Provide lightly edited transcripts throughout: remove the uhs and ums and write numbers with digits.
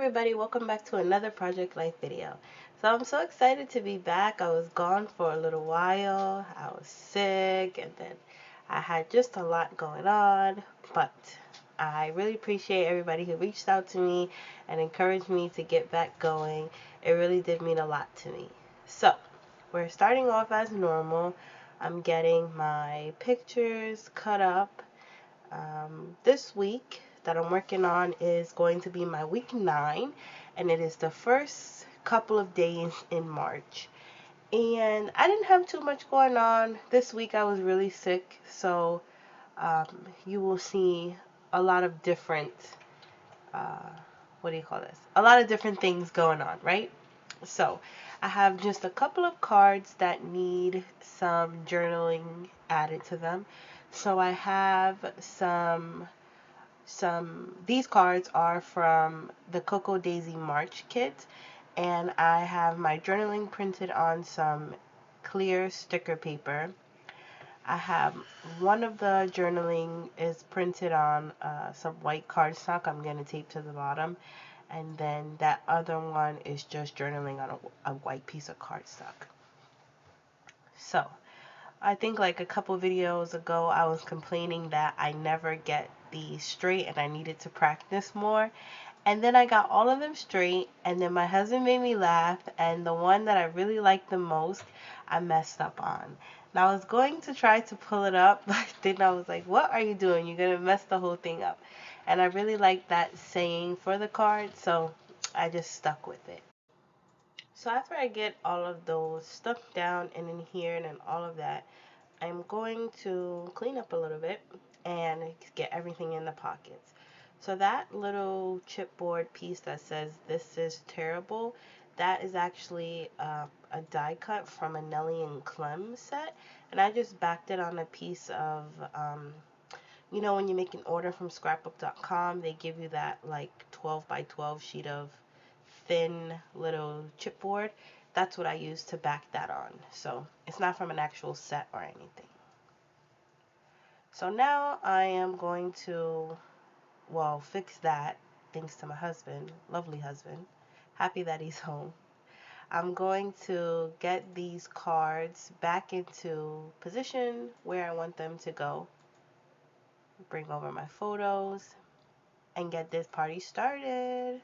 everybody, welcome back to another Project Life video. So I'm so excited to be back. I was gone for a little while. I was sick and then I had just a lot going on, but I really appreciate everybody who reached out to me and encouraged me to get back going. It really did mean a lot to me. So we're starting off as normal. I'm getting my pictures cut up. This week that I'm working on is going to be my week 9, and it is the first couple of days in March. And I didn't have too much going on. This week I was really sick, so you will see a lot of different, what do you call this? A lot of different things going on, right? So I have just a couple of cards that need some journaling added to them. So I have these cards are from the Cocoa Daisy March kit, and I have my journaling printed on some clear sticker paper. I have one of the journaling is printed on some white cardstock I'm going to tape to the bottom, and then that other one is just journaling on a white piece of cardstock. So I think like a couple videos ago I was complaining that I never get these straight and I needed to practice more. And then I got all of them straight, and then my husband made me laugh, and the one that I really liked the most, I messed up on. Now I was going to try to pull it up, but then I was like, what are you doing? You're going to mess the whole thing up. And I really liked that saying for the card, so I just stuck with it. So after I get all of those stuck down and in here and all of that, I'm going to clean up a little bit and get everything in the pockets. So that little chipboard piece that says "This is terrible," that is actually a die cut from a Nelly and Clem set, and I just backed it on a piece of, when you make an order from scrapbook.com, they give you that like 12 by 12 sheet of thin little chipboard. That's what I use to back that on. So it's not from an actual set or anything. So now I am going to, fix that, thanks to my husband, lovely husband. Happy that he's home. I'm going to get these cards back into position where I want them to go. Bring over my photos and get this party started.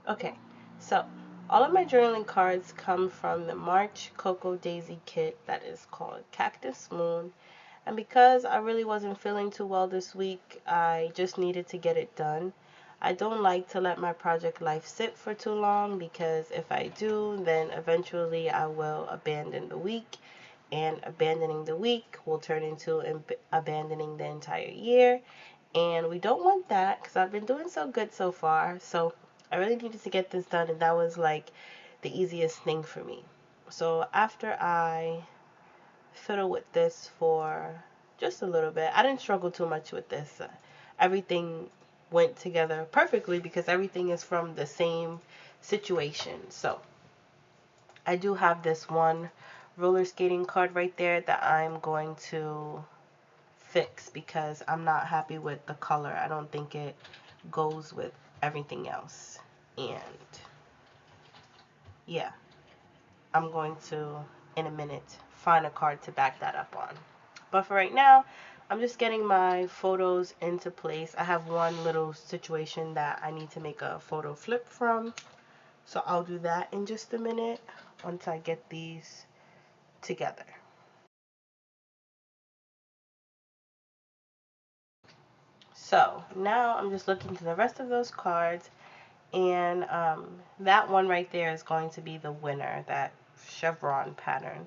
Okay, so all of my journaling cards come from the March Cocoa Daisy kit that is called Cactus Moon. And because I really wasn't feeling too well this week, I just needed to get it done. I don't like to let my project life sit for too long, because if I do, then eventually I will abandon the week. And abandoning the week will turn into abandoning the entire year. And we don't want that, because I've been doing so good so far. So I really needed to get this done, and that was like the easiest thing for me. So after I fiddle with this for just a little bit, I didn't struggle too much with this. Everything went together perfectly because everything is from the same situation. So I do have this one roller skating card right there that I'm going to fix because I'm not happy with the color. I don't think it goes with everything else. And yeah, I'm going to, in a minute, find a card to back that up on. But for right now, I'm just getting my photos into place. I have one little situation that I need to make a photo flip from. So I'll do that in just a minute once I get these together. So now I'm just looking to the rest of those cards, and that one right there is going to be the winner, that chevron pattern.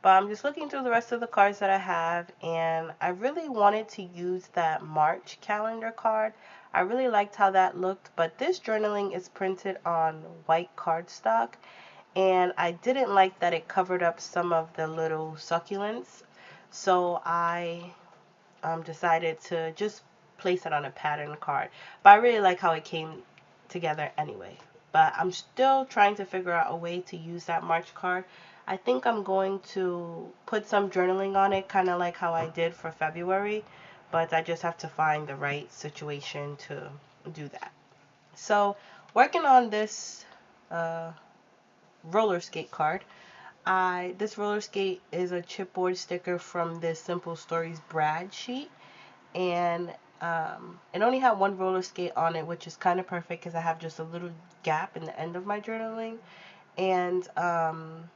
But I'm just looking through the rest of the cards that I have, and I really wanted to use that March calendar card. I really liked how that looked, but this journaling is printed on white cardstock, and I didn't like that it covered up some of the little succulents. So I decided to just place it on a pattern card. But I really like how it came together anyway. But I'm still trying to figure out a way to use that March card. I think I'm going to put some journaling on it, kind of like how I did for February. But I just have to find the right situation to do that. So working on this uh, roller skate card, this roller skate is a chipboard sticker from this Simple Stories Brad sheet, and it only had one roller skate on it, which is kind of perfect because I have just a little gap in the end of my journaling. And I'm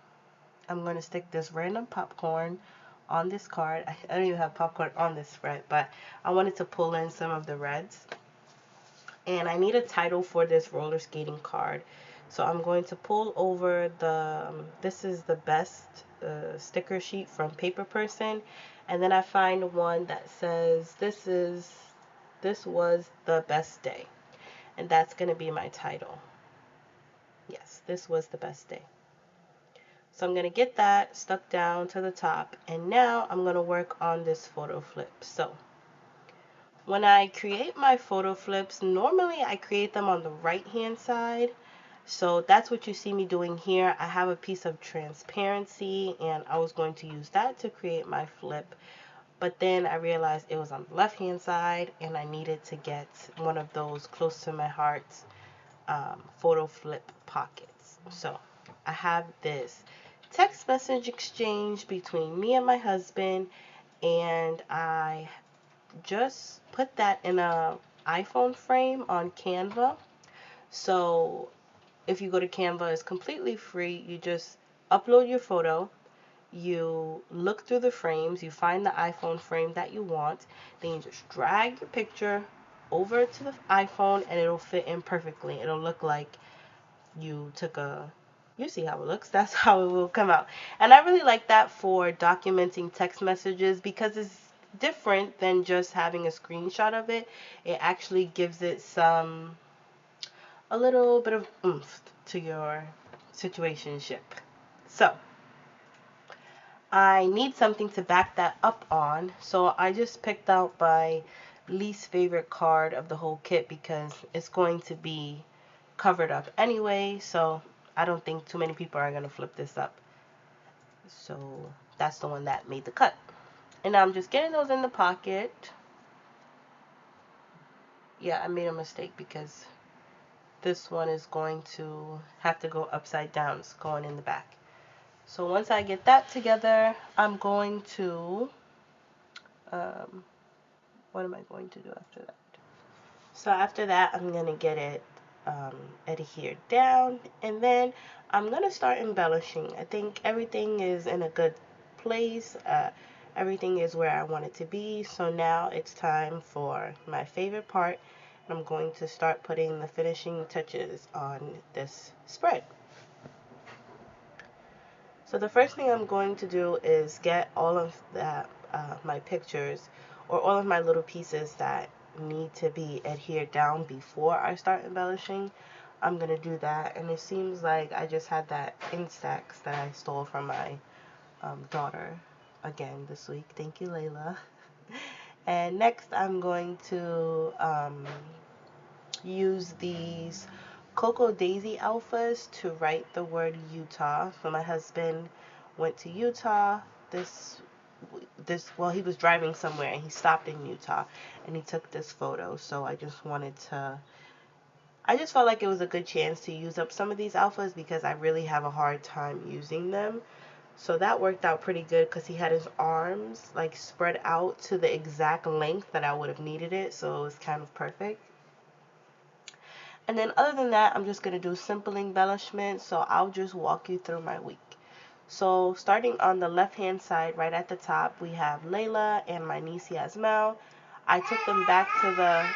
going to stick this random popcorn on this card. I don't even have popcorn on this spread, but I wanted to pull in some of the reds. And I need a title for this roller skating card. So I'm going to pull over this is the best sticker sheet from Paper Person. And then I find one that says, this was the best day. And that's going to be my title. Yes, this was the best day. So I'm going to get that stuck down to the top. And now I'm going to work on this photo flip. So when I create my photo flips, normally I create them on the right hand side. So that's what you see me doing here. I have a piece of transparency and I was going to use that to create my flip. But then I realized it was on the left hand side and I needed to get one of those close to my heart photo flip pockets. So I have this text message exchange between me and my husband, and I just put that in a iPhone frame on Canva. So if you go to Canva, it's completely free. You just upload your photo, you look through the frames, you find the iPhone frame that you want, then you just drag your picture over to the iPhone and it'll fit in perfectly. It'll look like you took you see how it looks. That's how it will come out. And I really like that for documenting text messages because it's different than just having a screenshot of it. It actually gives it a little bit of oomph to your situationship. So I need something to back that up on, so I just picked out my least favorite card of the whole kit because it's going to be covered up anyway, so I don't think too many people are going to flip this up. So that's the one that made the cut. And I'm just getting those in the pocket. Yeah, I made a mistake because this one is going to have to go upside down. It's going in the back. So once I get that together, I'm going to, what am I going to do after that? So after that, I'm going to get it adhered down, and then I'm going to start embellishing. I think everything is in a good place. Everything is where I want it to be. So now it's time for my favorite part. I'm going to start putting the finishing touches on this spread. So the first thing I'm going to do is get all of that, my pictures, or all of my little pieces that need to be adhered down before I start embellishing. I'm going to do that, and it seems like I just had that Instax that I stole from my daughter again this week. Thank you, Layla. And next I'm going to use these Cocoa Daisy alphas to write the word Utah. So my husband went to Utah well, he was driving somewhere and he stopped in Utah and he took this photo. So I just felt like it was a good chance to use up some of these alphas because I really have a hard time using them. So that worked out pretty good because he had his arms like spread out to the exact length that I would have needed it. So it was kind of perfect. And then other than that, I'm just going to do simple embellishments. So I'll just walk you through my week. So starting on the left hand side, right at the top, we have Layla and my niece Yasmel. I took them back to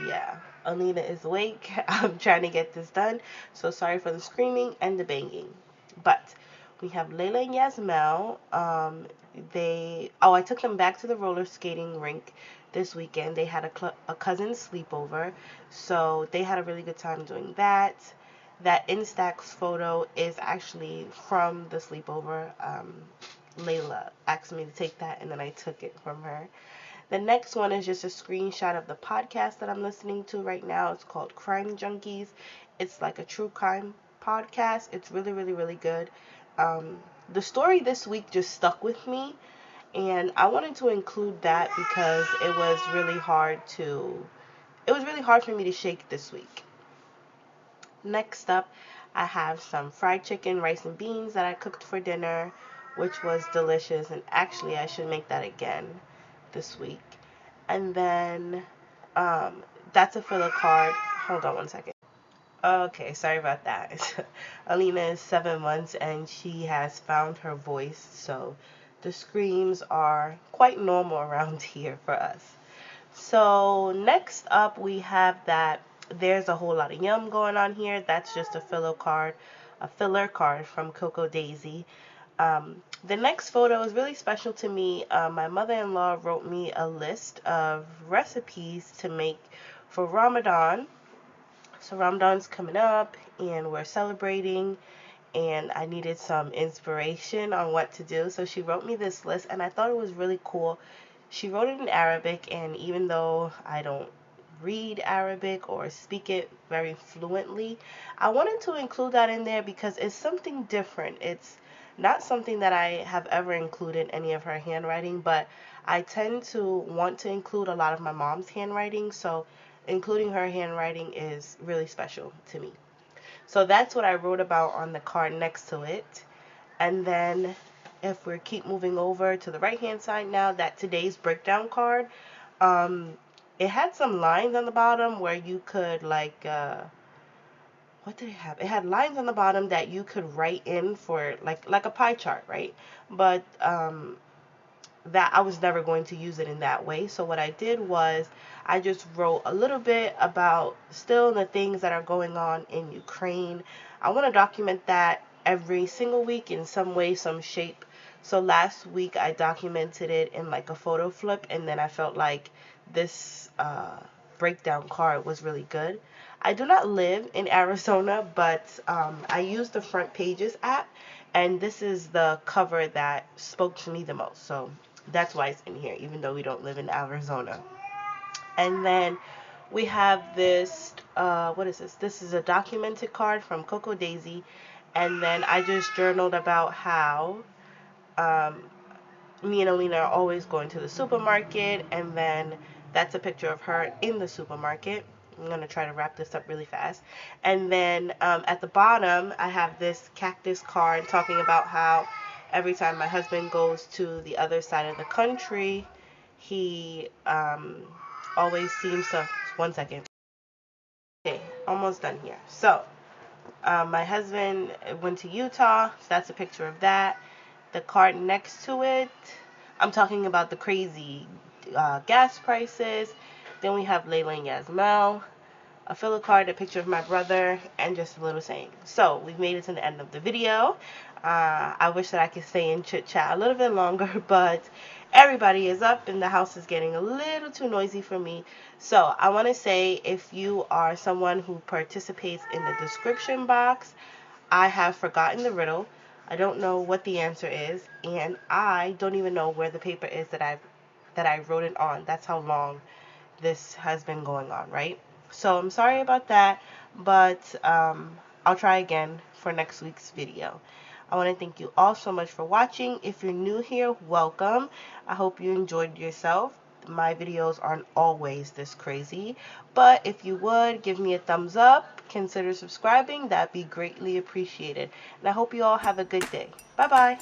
yeah, Alina is awake. I'm trying to get this done. So sorry for the screaming and the banging. But we have Layla and Yasmel. I took them back to the roller skating rink this weekend. They had a cousin sleepover, so they had a really good time doing that. That Instax photo is actually from the sleepover. Layla asked me to take that, and then I took it from her. The next one is just a screenshot of the podcast that I'm listening to right now. It's called Crime Junkies. It's like a true crime podcast. It's really, really, really good. The story this week just stuck with me, and I wanted to include that because it was really hard to it was really hard for me to shake this week. Next up, I have some fried chicken, rice, and beans that I cooked for dinner, which was delicious. And actually, I should make that again this week. And then that's a filler card. Hold on one second. Okay, sorry about that. Alina is 7 months and she has found her voice, so the screams are quite normal around here for us. So next up we have that there's a whole lot of yum going on here. That's just a filler card from Cocoa Daisy. The next photo is really special to me. My mother-in-law wrote me a list of recipes to make for Ramadan. So Ramadan's coming up and we're celebrating, and I needed some inspiration on what to do. So she wrote me this list and I thought it was really cool. She wrote it in Arabic, and even though I don't read Arabic or speak it very fluently, I wanted to include that in there because it's something different. It's not something that I have ever included in any of her handwriting, but I tend to want to include a lot of my mom's handwriting, so including her handwriting is really special to me. So that's what I wrote about on the card next to it. And then if we keep moving over to the right hand side now, that today's breakdown card, it had some lines on the bottom where you could like what did it have? It had lines on the bottom that you could write in for like a pie chart, right? But that I was never going to use it in that way. So what I did was I just wrote a little bit about still the things that are going on in Ukraine. I want to document that every single week in some way, some shape. So last week I documented it in like a photo flip, and then I felt like this breakdown card was really good. I do not live in Arizona, but I use the Front Pages app, and this is the cover that spoke to me the most. So that's why it's in here, even though we don't live in Arizona. And then we have this, what is this? This is a documented card from Cocoa Daisy. And then I just journaled about how me and Alina are always going to the supermarket. And then that's a picture of her in the supermarket. I'm going to try to wrap this up really fast. And then at the bottom, I have this cactus card talking about how every time my husband goes to the other side of the country, he always seems to... One second. Okay, almost done here. So, my husband went to Utah, so that's a picture of that. The card next to it, I'm talking about the crazy gas prices. Then we have Layla and Yasmel, a filler card, a picture of my brother, and just a little saying. So we've made it to the end of the video. I wish that I could stay and chit chat a little bit longer, but everybody is up and the house is getting a little too noisy for me. So I want to say, if you are someone who participates in the description box, I have forgotten the riddle. I don't know what the answer is, and I don't even know where the paper is that I wrote it on. That's how long this has been going on, right? So I'm sorry about that, but I'll try again for next week's video. I want to thank you all so much for watching. If you're new here, welcome. I hope you enjoyed yourself. My videos aren't always this crazy, but if you would give me a thumbs up, consider subscribing. That'd be greatly appreciated. And I hope you all have a good day. Bye bye.